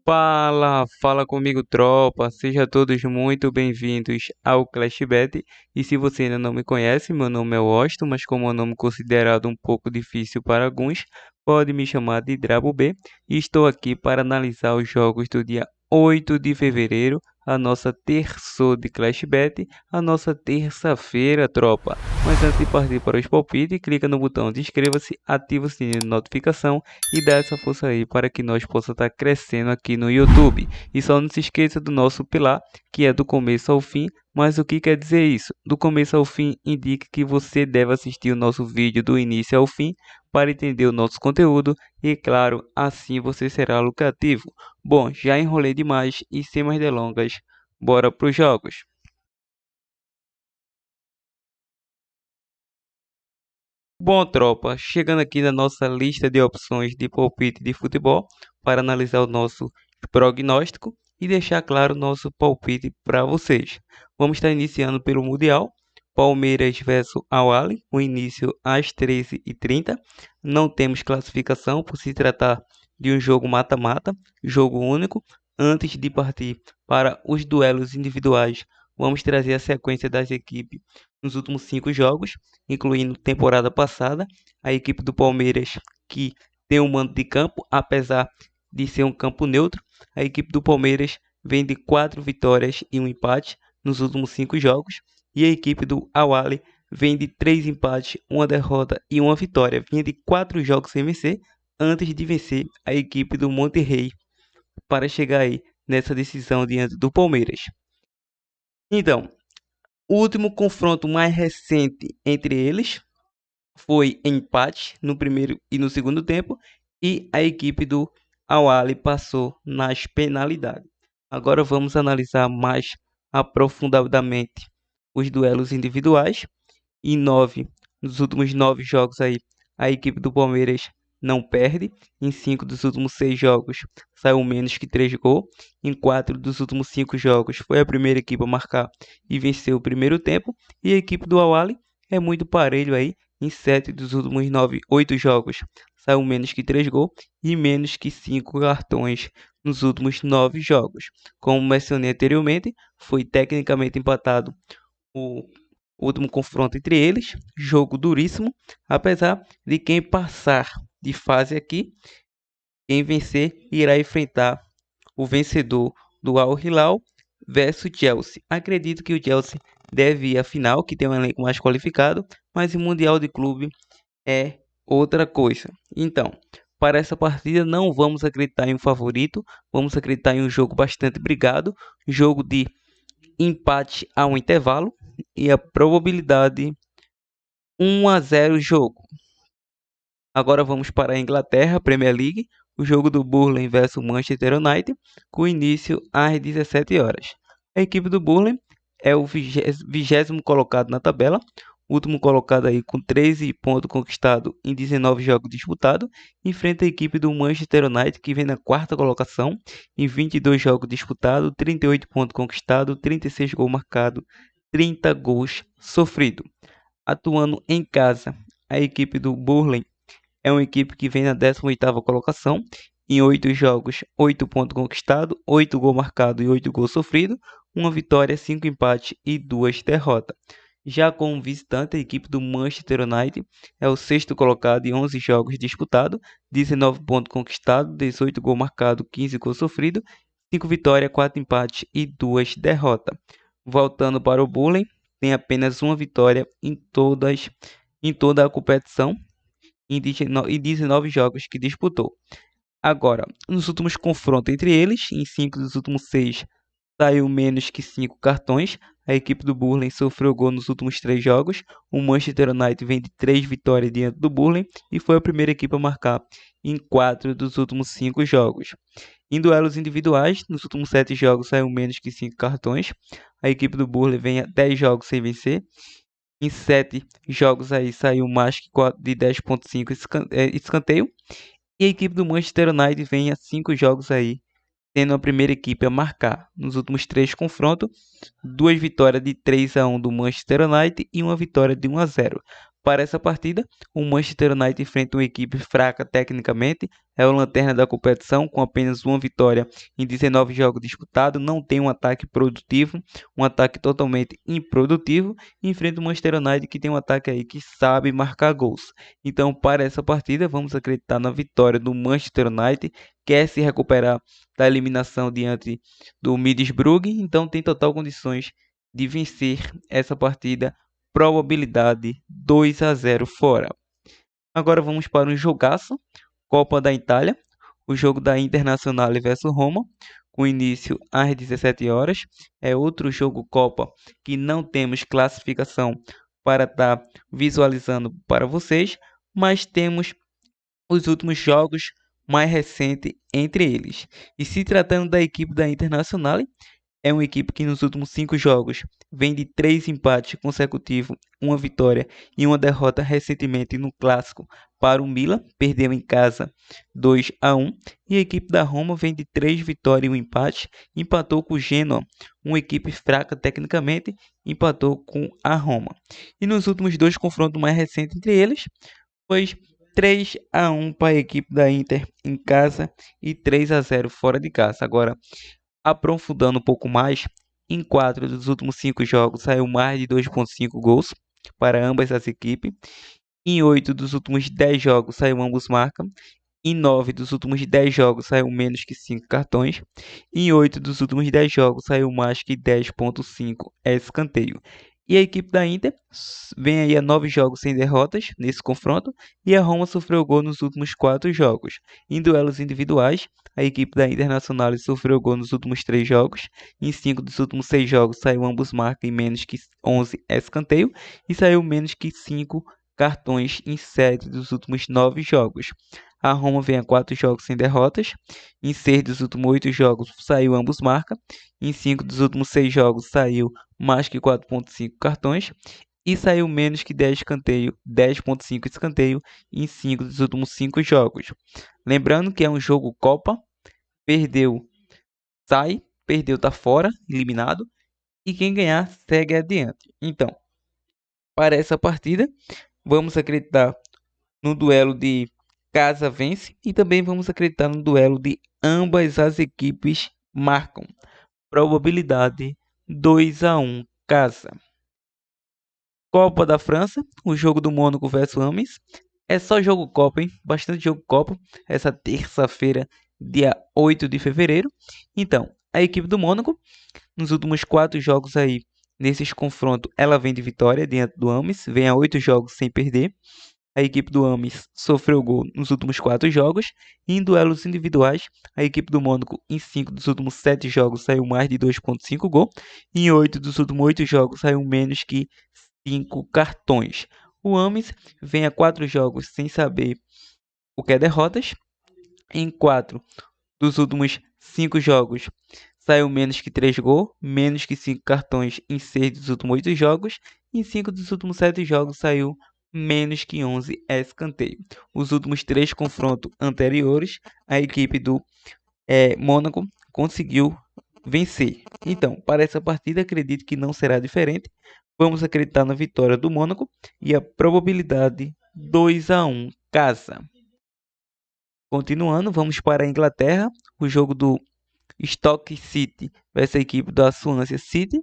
Fala comigo, tropa. Sejam todos muito bem-vindos ao ClashBet. E se você ainda não me conhece, meu nome é Washington, mas como é um nome considerado um pouco difícil para alguns, pode me chamar de Drabo B. E estou aqui para analisar os jogos do dia 8 de fevereiro, a nossa terça de ClashBet, a nossa terça-feira, tropa. Mas antes de partir para os palpites, clica no botão de inscreva-se, ativa o sininho de notificação e dá essa força aí para que nós possamos estar crescendo aqui no YouTube. E só não se esqueça do nosso pilar, que é do começo ao fim. Mas o que quer dizer isso? Do começo ao fim indica que você deve assistir o nosso vídeo do início ao fim para entender o nosso conteúdo e, claro, assim você será lucrativo. Bom, já enrolei demais e sem mais delongas, bora para os jogos. Bom, tropa, chegando aqui na nossa lista de opções de palpite de futebol para analisar o nosso prognóstico e deixar claro o nosso palpite para vocês. Vamos estar iniciando pelo Mundial. Palmeiras versus Al-Ahly, o início às 13h30. Não temos classificação por se tratar de um jogo mata-mata, jogo único. Antes de partir para os duelos individuais, vamos trazer a sequência das equipes nos últimos 5 jogos, incluindo temporada passada. A equipe do Palmeiras, que tem um mando de campo, apesar de ser um campo neutro, a equipe do Palmeiras vem de 4 vitórias e um empate nos últimos 5 jogos, e a equipe do Al-Ahly vem de 3 empates, uma derrota e uma vitória, vinha de 4 jogos sem vencer, antes de vencer a equipe do Monterrey para chegar aí nessa decisão diante do Palmeiras. Então, o último confronto mais recente entre eles foi empate no primeiro e no segundo tempo, e a equipe do Al-Ahly passou nas penalidades. Agora vamos analisar mais aprofundadamente os duelos individuais. Nos últimos 9 jogos aí, a equipe do Palmeiras não perde. Em 5 dos últimos 6 jogos saiu menos que 3 gols. Em 4 dos últimos 5 jogos foi a primeira equipe a marcar e venceu o primeiro tempo. E a equipe do Al-Ahly é muito parelho aí. Em 7 dos últimos 8 jogos saiu menos que 3 gols e menos que 5 cartões nos últimos 9 jogos. Como mencionei anteriormente, foi tecnicamente empatado o último confronto entre eles, jogo duríssimo, apesar de quem passar de fase aqui, quem vencer irá enfrentar o vencedor do Al Hilal versus Chelsea. Acredito que o Chelsea deve ir à final, que tem um elenco mais qualificado, mas o Mundial de Clube é outra coisa. Então, para essa partida não vamos acreditar em um favorito, vamos acreditar em um jogo bastante brigado, jogo de empate a um intervalo e a probabilidade 1-0 jogo. Agora vamos para a Inglaterra, Premier League, o jogo do Burnley versus Manchester United, com início às 17 horas. A equipe do Burnley é o 20º colocado na tabela, último colocado aí com 13 pontos conquistados em 19 jogos disputados, enfrenta a equipe do Manchester United, que vem na 4ª colocação em 22 jogos disputados, 38 pontos conquistados, 36 gols marcados, 30 gols sofridos. Atuando em casa, a equipe do Burnley é uma equipe que vem na 18ª colocação, em 8 jogos, 8 pontos conquistados, 8 gols marcados e 8 gols sofridos, uma vitória, 5 empates e 2 derrotas. Já como visitante, a equipe do Manchester United é o 6º colocado em 11 jogos disputados, 19 pontos conquistados, 18 gols marcados, 15 gols sofridos, 5 vitórias, 4 empates e 2 derrotas. Voltando para o Burnley, tem apenas uma vitória em toda a competição, em 19 jogos que disputou. Agora, nos últimos confrontos entre eles, em 5 dos últimos 6, saiu menos que 5 cartões. A equipe do Burnley sofreu gol nos últimos 3 jogos. O Manchester United vem de 3 vitórias diante do Burnley e foi a primeira equipe a marcar em 4 dos últimos 5 jogos. Em duelos individuais, nos últimos 7 jogos saiu menos que 5 cartões. A equipe do Burnley vem a 10 jogos sem vencer. Em 7 jogos aí saiu mais que de 10.5 escanteio. E a equipe do Manchester United vem a 5 jogos aí, sendo a primeira equipe a marcar. Nos últimos 3 confrontos, 2 vitórias de 3-1 do Manchester United e uma vitória de 1-0. Para essa partida, o Manchester United enfrenta uma equipe fraca tecnicamente, é o lanterna da competição com apenas uma vitória em 19 jogos disputados, não tem um ataque produtivo, um ataque totalmente improdutivo, e enfrenta o Manchester United que tem um ataque aí que sabe marcar gols. Então, para essa partida, vamos acreditar na vitória do Manchester United, quer se recuperar da eliminação diante do Middlesbrough, então tem total condições de vencer essa partida, probabilidade 2-0 fora. Agora vamos para um jogaço, Copa da Itália, o jogo da Internazionale versus Roma, com início às 17 horas. É outro jogo Copa que não temos classificação para estar visualizando para vocês, mas temos os últimos jogos mais recentes entre eles. E se tratando da equipe da Internazionale, é uma equipe que nos últimos 5 jogos vem de 3 empates consecutivos, uma vitória e uma derrota recentemente no clássico para o Milan, perdeu em casa 2-1, e a equipe da Roma vem de 3 vitórias e um empate, empatou com o Genoa, uma equipe fraca tecnicamente, empatou com a Roma. E nos últimos 2 confrontos mais recentes entre eles, foi 3-1 para a equipe da Inter em casa e 3-0 fora de casa. Agora, aprofundando um pouco mais, em 4 dos últimos 5 jogos saiu mais de 2,5 gols para ambas as equipes. Em 8 dos últimos 10 jogos saiu ambos marcam. Em 9 dos últimos 10 jogos saiu menos que 5 cartões. Em 8 dos últimos 10 jogos saiu mais que 10,5 escanteio. E a equipe da Inter vem aí a 9 jogos sem derrotas nesse confronto, e a Roma sofreu gol nos últimos 4 jogos. Em duelos individuais, a equipe da Internazionale sofreu gol nos últimos 3 jogos. Em 5 dos últimos 6 jogos saiu ambos marcam em menos que 11 escanteio, e saiu menos que 5 cartões em 7 dos últimos 9 jogos. A Roma vem a 4 jogos sem derrotas. Em 6 dos últimos 8 jogos saiu ambos marca. Em 5 dos últimos 6 jogos saiu mais que 4,5 cartões. E saiu menos que 10 escanteio, 10,5 escanteio em 5 dos últimos 5 jogos. Lembrando que é um jogo Copa. Perdeu, sai. Perdeu, tá fora, eliminado. E quem ganhar, segue adiante. Então, para essa partida, vamos acreditar no duelo de casa vence e também vamos acreditar no duelo de ambas as equipes marcam. Probabilidade 2-1 casa. Copa da França, o jogo do Mônaco versus Ames. É só jogo Copa, hein? Bastante jogo Copa. Essa terça-feira, dia 8 de fevereiro. Então, a equipe do Mônaco, nos últimos 4 jogos aí, nesses confrontos, ela vem de vitória diante do Ames. Vem a 8 jogos sem perder. A equipe do Ames sofreu gol nos últimos 4 jogos. E em duelos individuais, a equipe do Mônaco, em 5 dos últimos 7 jogos, saiu mais de 2,5 gol. E em 8 dos últimos 8 jogos, saiu menos que 5 cartões. O Ames vem a 4 jogos sem saber o que é derrotas. Em 4 dos últimos 5 jogos, saiu menos que 3 gols, menos que 5 cartões em 6 dos últimos 8 jogos. Em 5 dos últimos 7 jogos, saiu menos que 11 escanteio. Os últimos 3 confrontos anteriores, a equipe do Mônaco conseguiu vencer. Então, para essa partida, acredito que não será diferente. Vamos acreditar na vitória do Mônaco e a probabilidade 2-1 casa. Continuando, vamos para a Inglaterra, o jogo do Stoke City versus a equipe da Swansea City.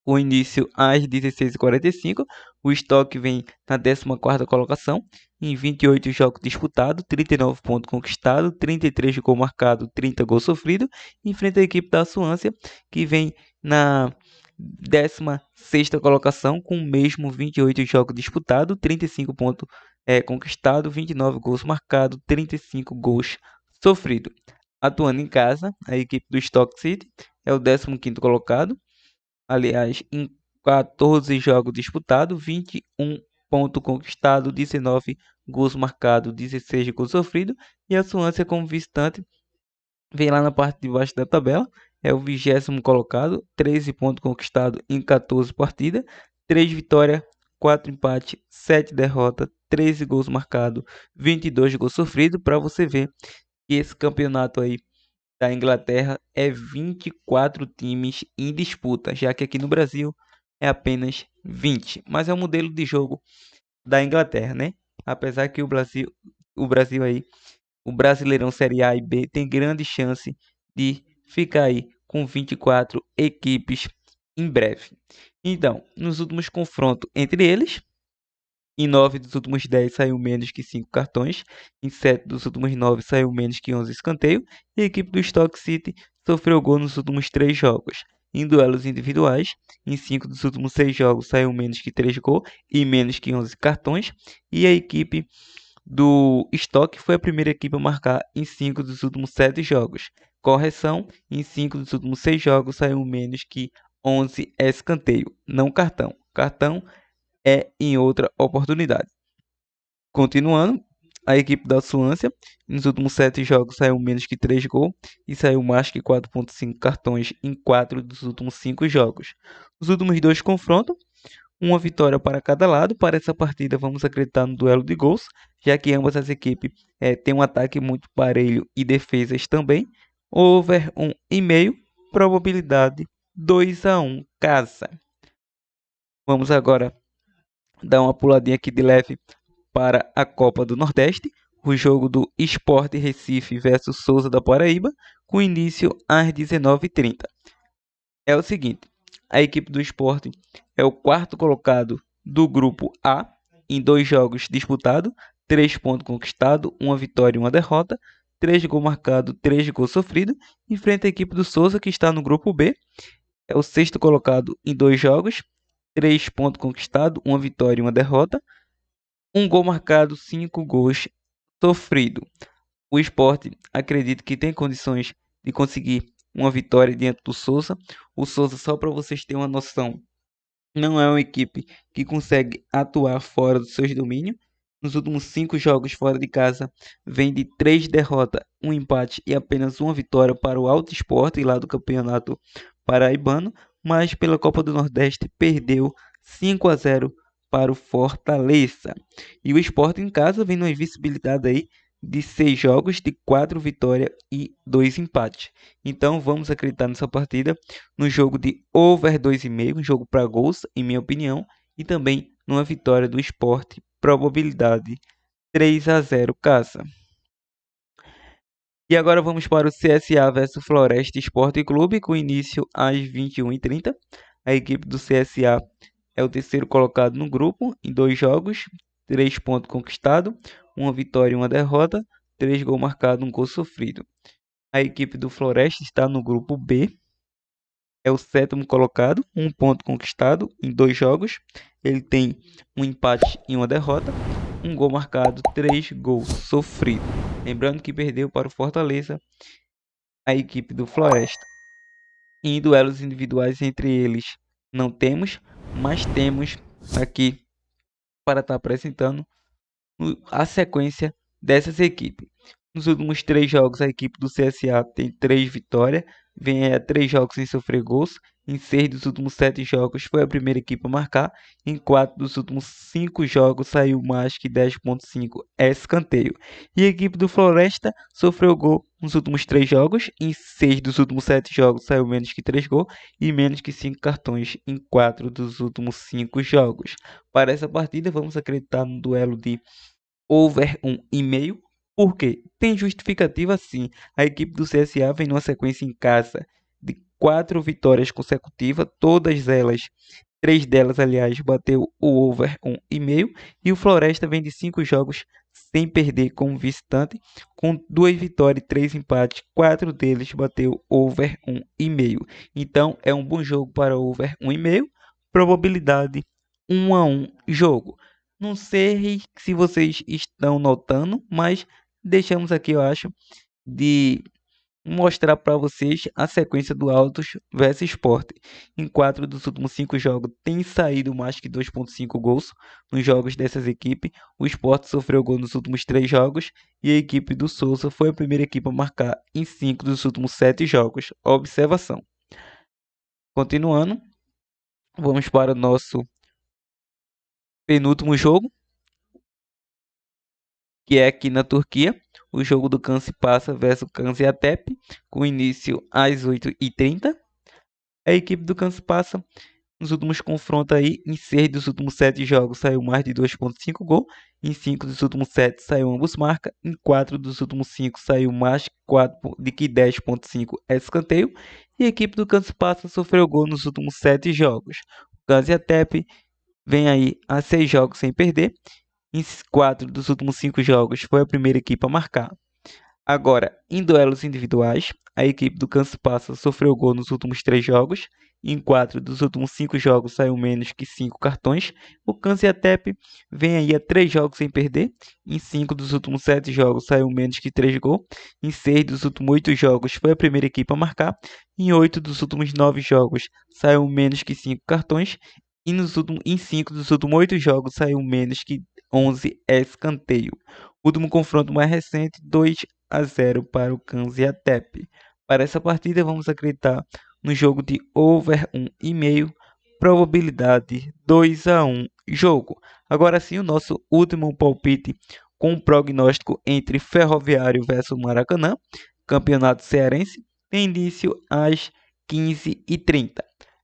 O início às 16h45, o Stoke vem na 14ª colocação, em 28 jogos disputados, 39 pontos conquistados, 33 gols marcados, 30 gols sofridos, enfrenta a equipe da Swansea, que vem na 16ª colocação, com o mesmo 28 jogos disputados, 35 pontos conquistados, 29 gols marcados, 35 gols sofridos. Atuando em casa, a equipe do Stoke City é o 15º colocado, aliás, em 14 jogos disputados, 21 pontos conquistados, 19 gols marcados, 16 gols sofridos. E a Swansea, como visitante, vem lá na parte de baixo da tabela. É o 20º colocado, 13 pontos conquistados em 14 partidas, 3 vitórias, 4 empates, 7 derrotas, 13 gols marcados, 22 gols sofridos. Para você ver que esse campeonato aí da Inglaterra é 24 times em disputa, já que aqui no Brasil é apenas 20. Mas é um modelo de jogo da Inglaterra, né? Apesar que o Brasil aí, o Brasileirão Série A e B tem grande chance de ficar aí com 24 equipes em breve. Então, nos últimos confrontos entre eles, em 9 dos últimos 10 saiu menos que 5 cartões, em 7 dos últimos 9 saiu menos que 11 escanteios, e a equipe do Stoke City sofreu gol nos últimos 3 jogos. Em duelos individuais, em 5 dos últimos 6 jogos saiu menos que 3 gols e menos que 11 cartões, e a equipe do Stoke foi a primeira equipe a marcar em 5 dos últimos 7 jogos. Correção, em 5 dos últimos 6 jogos saiu menos que 11 escanteio, não cartão. Cartão é em outra oportunidade. Continuando, a equipe da Suância, nos últimos 7 jogos, saiu menos que 3 gols e saiu mais que 4,5 cartões em 4 dos últimos 5 jogos. Os últimos dois confrontos, uma vitória para cada lado. Para essa partida, vamos acreditar no duelo de gols, já que ambas as equipes têm um ataque muito parelho e defesas também. Over 1,5, probabilidade 2-1, casa. Vamos agora dar uma puladinha aqui de leve para a Copa do Nordeste, o jogo do Sport Recife versus Souza da Paraíba, com início às 19h30. É o seguinte, a equipe do Sport é o quarto colocado do grupo A, em 2 jogos disputados, 3 pontos conquistados, uma vitória e uma derrota, 3 gols marcados, 3 gols sofridos, enfrenta a equipe do Souza, que está no grupo B, é o sexto colocado em 2 jogos, 3 pontos conquistados, uma vitória e uma derrota, um gol marcado, 5 gols sofridos. O Sport acredito que tem condições de conseguir uma vitória diante do Souza. O Souza, só para vocês terem uma noção, não é uma equipe que consegue atuar fora dos seus domínios. Nos últimos 5 jogos fora de casa, vem de 3 derrotas, um empate e apenas uma vitória para o Alto Sport, lá do Campeonato Paraibano, mas pela Copa do Nordeste perdeu 5-0 para o Fortaleza. E o Sport em casa vem numa invencibilidade aí de 6 jogos, de 4 vitórias e 2 empates. Então vamos acreditar nessa partida, no jogo de over 2,5, um jogo para gols, em minha opinião, e também numa vitória do Sport, probabilidade 3-0, casa. E agora vamos para o CSA versus Floresta Esporte Clube, com início às 21h30. A equipe do CSA é o terceiro colocado no grupo, em 2 jogos, 3 pontos conquistados, uma vitória e uma derrota, 3 gols marcados, um gol sofrido. A equipe do Floresta está no grupo B, é o sétimo colocado, 1 ponto conquistado em 2 jogos. Ele tem um empate e uma derrota, um gol marcado, 3 gols sofridos. Lembrando que perdeu para o Fortaleza, a equipe do Floresta. Em duelos individuais entre eles não temos, mas temos aqui para estar apresentando a sequência dessas equipes. Nos últimos 3 jogos, a equipe do CSA tem 3 vitórias, vem a 3 jogos sem sofrer gols. Em 6 dos últimos 7 jogos, foi a primeira equipe a marcar. Em 4 dos últimos 5 jogos, saiu mais que 10,5 escanteio. E a equipe do Floresta sofreu gol nos últimos 3 jogos. Em 6 dos últimos 7 jogos, saiu menos que 3 gols e menos que 5 cartões em 4 dos últimos 5 jogos. Para essa partida, vamos acreditar no duelo de over 1,5. Por quê? Tem justificativa sim. A equipe do CSA vem numa sequência em casa de 4 vitórias consecutivas, todas elas, 3 delas, aliás, bateu o over 1,5. E o Floresta vem de 5 jogos sem perder como visitante, com 2 vitórias e 3 empates, 4 deles bateu over 1,5. Então é um bom jogo para over 1,5, probabilidade 1-1 jogo. Não sei se vocês estão notando, mas deixamos aqui, eu acho, de mostrar para vocês a sequência do Altos versus Sport. Em 4 dos últimos 5 jogos tem saído mais que 2,5 gols nos jogos dessas equipes. O Sport sofreu gol nos últimos 3 jogos e a equipe do Souza foi a primeira equipe a marcar em 5 dos últimos 7 jogos. Observação. Continuando, vamos para o nosso penúltimo jogo, que é aqui na Turquia, o jogo do Kansıpasa versus Gaziantep, com início às 8h30. A equipe do Kansıpasa Nos últimos confrontos aí, em 6 dos últimos 7 jogos saiu mais de 2,5 gol. Em 5 dos últimos 7 saiu ambos marca. Em 4 dos últimos 5 saiu mais 4 de que 10,5 escanteio. E a equipe do Kansas sofreu gol nos últimos 7 jogos. O Gaziantep vem aí a 6 jogos sem perder. Em 4 dos últimos 5 jogos foi a primeira equipe a marcar. Agora, em duelos individuais, a equipe do Kansas sofreu gol nos últimos 3 jogos. Em 4 dos últimos 5 jogos saiu menos que 5 cartões. O Gaziantep vem aí a 3 jogos sem perder. Em 5 dos últimos 7 jogos saiu menos que 3 gols. Em 6 dos últimos 8 jogos foi a primeira equipe a marcar. Em 8 dos últimos 9 jogos saiu menos que 5 cartões. E em 5 dos últimos 8 jogos saiu menos que 11 escanteio. O último confronto mais recente, 2-0 para o Gaziantep. Para essa partida, vamos acreditar no jogo de over 1,5, probabilidade 2-1 jogo. Agora sim, o nosso último palpite com um prognóstico entre Ferroviário versus Maracanã, Campeonato Cearense, tem início às 15h30.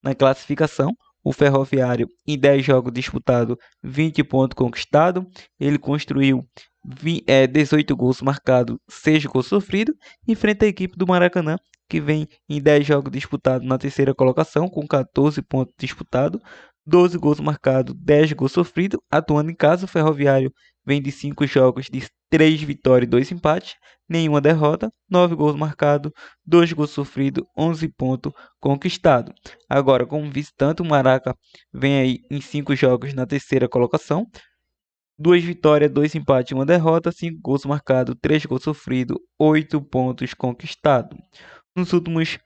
Na classificação, o Ferroviário, em 10 jogos disputados, 20 pontos conquistados. Ele construiu 18 gols marcados, 6 gols sofridos. Enfrenta a equipe do Maracanã, que vem em 10 jogos disputados na terceira colocação, com 14 pontos disputados, 12 gols marcados, 10 gols sofridos. Atuando em casa, o Ferroviário vem de 5 jogos de 3 vitórias e 2 empates, nenhuma derrota, 9 gols marcados, 2 gols sofridos, 11 pontos conquistados. Agora, como visitante, o Maraca vem aí em 5 jogos na terceira colocação, 2 vitórias, 2 empates e 1 derrota, 5 gols marcados, 3 gols sofridos, 8 pontos conquistados. Nos últimos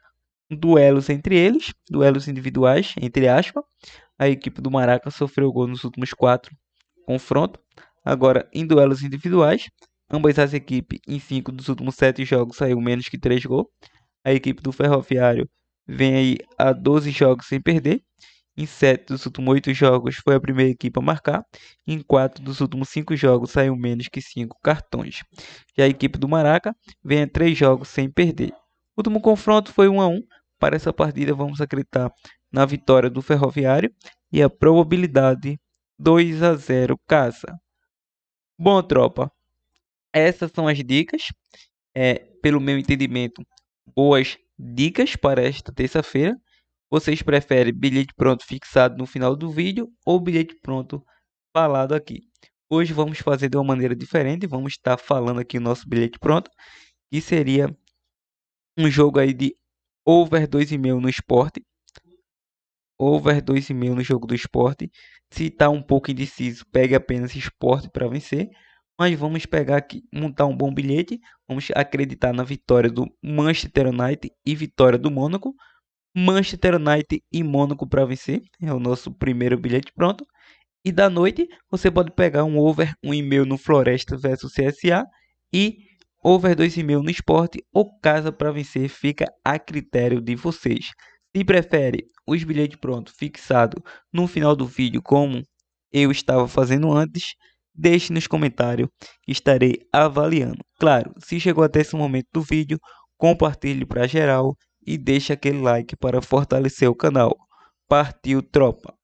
duelos entre eles, duelos individuais, entre aspas, a equipe do Maraca sofreu gol nos últimos 4 confrontos. Agora, em duelos individuais, ambas as equipes em 5 dos últimos 7 jogos saiu menos que 3 gols. A equipe do Ferroviário vem aí a 12 jogos sem perder. Em 7 dos últimos 8 jogos foi a primeira equipe a marcar. Em 4 dos últimos 5 jogos saiu menos que 5 cartões. Já a equipe do Maraca vem a 3 jogos sem perder. O último confronto foi 1-1. Para essa partida vamos acreditar na vitória do Ferroviário e a probabilidade 2-0 casa. Bom, tropa, essas são as dicas. Pelo meu entendimento, boas dicas para esta terça-feira. Vocês preferem bilhete pronto fixado no final do vídeo ou bilhete pronto falado aqui? Hoje vamos fazer de uma maneira diferente. Vamos estar falando aqui o nosso bilhete pronto, que seria um jogo aí de over 2,5 no esporte. Over 2,5 no jogo do esporte. Se está um pouco indeciso, pegue apenas esporte para vencer. Mas vamos pegar aqui, montar um bom bilhete. Vamos acreditar na vitória do Manchester United e vitória do Mônaco. Manchester United e Mônaco para vencer. É o nosso primeiro bilhete pronto. E da noite, você pode pegar um over 1,5 no Floresta versus CSA e over 2,5 no Sport ou casa para vencer, fica a critério de vocês. Se prefere os bilhetes prontos fixados no final do vídeo, como eu estava fazendo antes, deixe nos comentários que estarei avaliando. Claro, se chegou até esse momento do vídeo, compartilhe para geral e deixe aquele like para fortalecer o canal. Partiu, tropa!